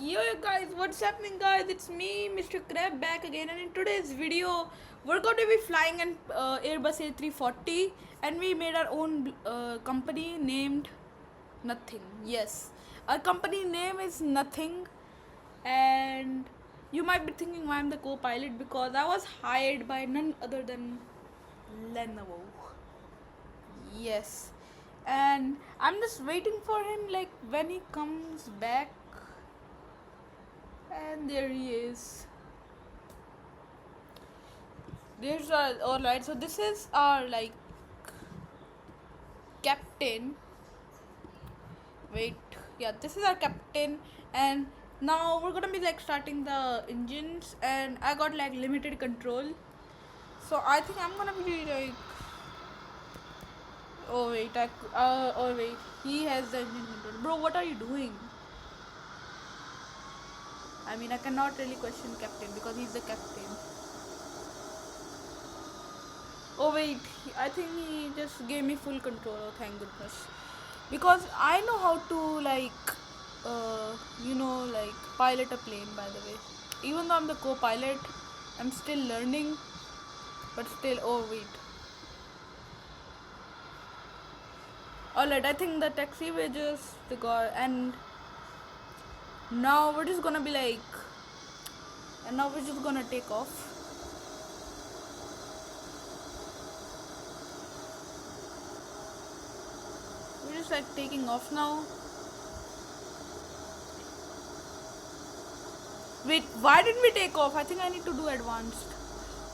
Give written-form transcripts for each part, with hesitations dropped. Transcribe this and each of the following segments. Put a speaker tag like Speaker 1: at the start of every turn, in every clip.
Speaker 1: Yo guys, what's happening guys? It's me, Mr. Crab, back again, and in today's video we're going to be flying an Airbus A340, and we made our own company named Nothing. Yes, our company name is Nothing, and you might be thinking why I'm the co-pilot, because I was hired by none other than Lenovo. Yes, and I'm just waiting for him, like when he comes back. And there he is. There's our alright. So this is our like captain. Wait, yeah, this is our captain, and now we're gonna be like starting the engines, and I got like limited control. So I think I'm gonna be like. Oh wait, he has the engine control. Bro, what are you doing? I mean, I cannot really question captain because he's the captain. Oh wait, I think he just gave me full control. Oh, thank goodness. Because I know how to like, like pilot a plane. By the way, even though I'm the co-pilot, I'm still learning. But still, oh wait. Alright, I think the taxiway just got, and now we're just gonna be like, and now we're just gonna take off. We're just like taking off now. Wait, why did we take off? I think I need to do advanced.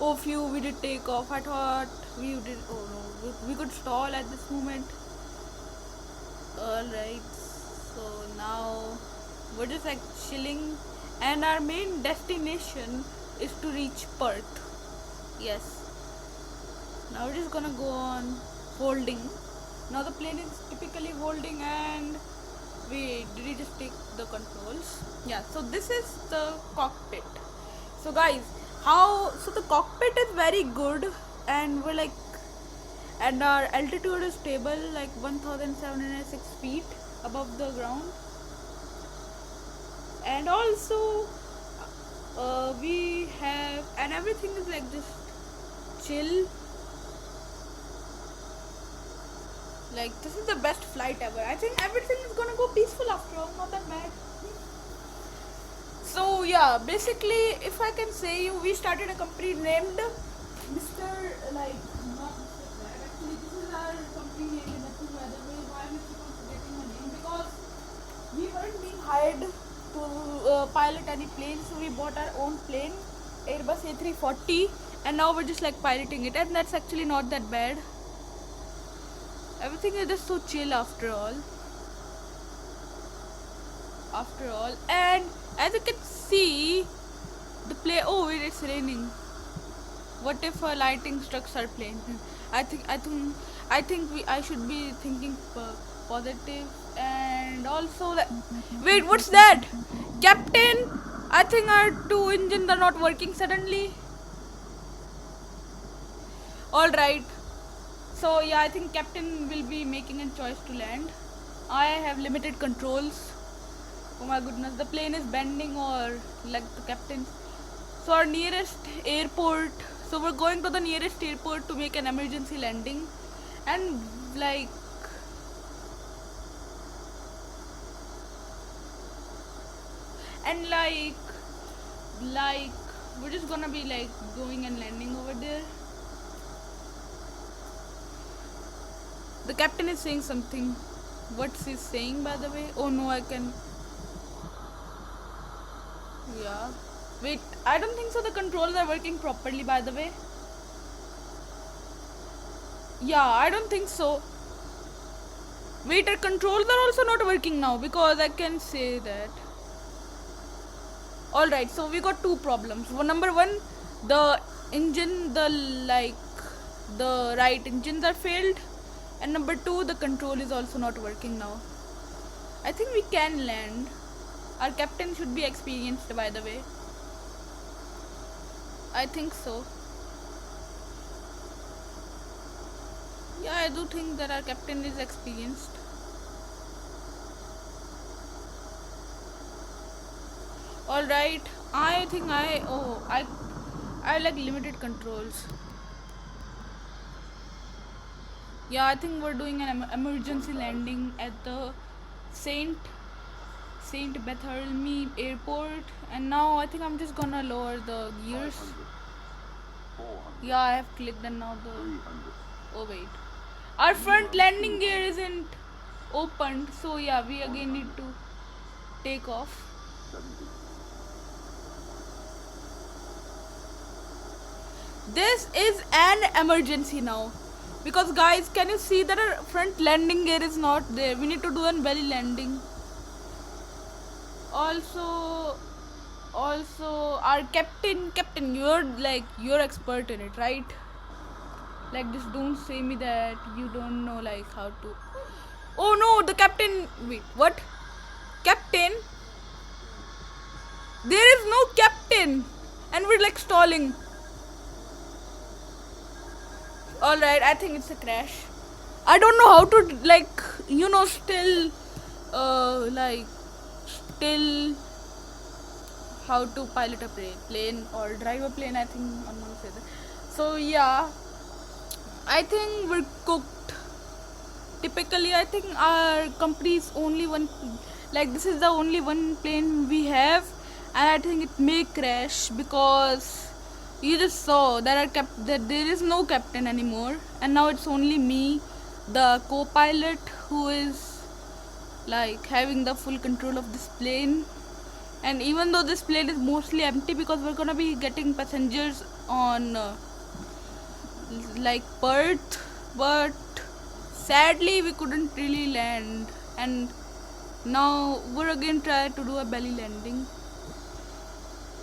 Speaker 1: Oh, phew, we did take off. I thought we did. Oh no, we could stall at this moment. Alright, so now we're just like chilling, and our main destination is to reach Perth. Yes, now we're just gonna go on holding. Now the plane is typically holding, and wait, did we just take the controls? Yeah, so this is the cockpit. So guys, so the cockpit is very good, and we're like, and our altitude is stable, like 1706 feet above the ground, and also we have, and everything is like just chill. Like, this is the best flight ever. I think everything is gonna go peaceful after all, not that bad. So yeah, basically, if I can say you, we started a company named Mr. Like, not Mr. Flag. Actually, this is our company name in Nothing. By the way, why am I keep on forgetting my name? Because we weren't being hired to pilot any plane, so we bought our own plane, Airbus A340, and now we're just like piloting it, and that's actually not that bad. Everything is just so chill after all. And as you can see, the play. Oh wait, it's raining. What if lightning strikes our plane? I think I should be thinking positive, and also that. Wait, what's that, Captain? I think our two engines are not working suddenly. All right. So yeah, I think Captain will be making a choice to land. I have limited controls. Oh my goodness, the plane is bending, or like the captain. So our nearest airport. So we're going to the nearest airport to make an emergency landing, and like, and like we're just gonna be like going and landing over there. The captain is saying something. What's he saying, by the way? Oh no, I can. Yeah. Wait, I don't think so. The controls are working properly, by the way. Yeah, I don't think so. Wait, our controls are also not working now, because I can say that. Alright, so we got two problems. Well, number one, the engine, the right engines are failed. And number two, the control is also not working now. I think we can land. Our captain should be experienced, by the way. I think so. Yeah, I do think that our captain is experienced. All right. I think I like limited controls. Yeah, I think we're doing an emergency landing at the Saint Saint Bartholomew Airport, and now I think I'm just gonna lower the gears.
Speaker 2: 400,
Speaker 1: Yeah, I have clicked, and now the
Speaker 2: 300,
Speaker 1: oh wait, our front landing gear isn't opened, so yeah, we again need to take off.
Speaker 2: 70,
Speaker 1: This is an emergency now, because guys, can you see that our front landing gear is not there? We need to do a belly landing. Also our captain, you're expert in it, right? Like, just don't say me that you don't know like how to. Oh no, the captain. Wait, what? Captain? There is no captain, and we're like stalling. All right, I think it's a crash. I don't know how to still how to pilot a plane or drive a plane. I think I'm gonna say that. So yeah, I think we're cooked. Typically, I think our company's only one, like this is the only one plane we have, and I think it may crash because you just saw that there is no captain anymore, and now it's only me, the co-pilot, who is like having the full control of this plane. And even though this plane is mostly empty because we're gonna be getting passengers on like Perth, but sadly we couldn't really land, and now we're again trying to do a belly landing.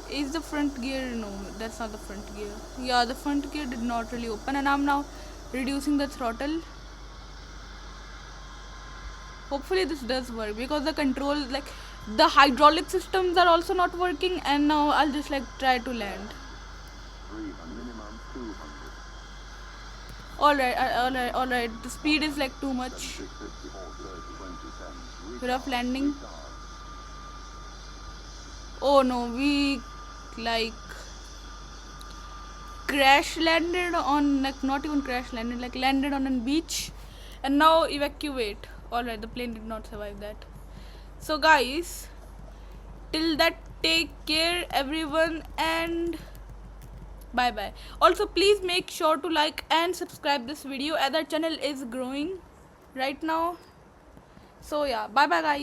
Speaker 1: Is the front gear? No, that's not the front gear. Yeah, the front gear did not really open, and I'm now reducing the throttle. Hopefully this does work, because the control, like the hydraulic systems are also not working, and now I'll just like try to land.
Speaker 2: 300, minimum 200,
Speaker 1: Alright, the speed is like too much.
Speaker 2: 650, 30, 20,
Speaker 1: Rough landing.
Speaker 2: retard,
Speaker 1: Oh no, we like crash landed on, like not even crash landed, like landed on a beach, and now evacuate. Alright, the plane did not survive that. So guys, till that, take care everyone, and bye bye. Also, please make sure to like and subscribe this video, as our channel is growing right now. So yeah, bye bye guys.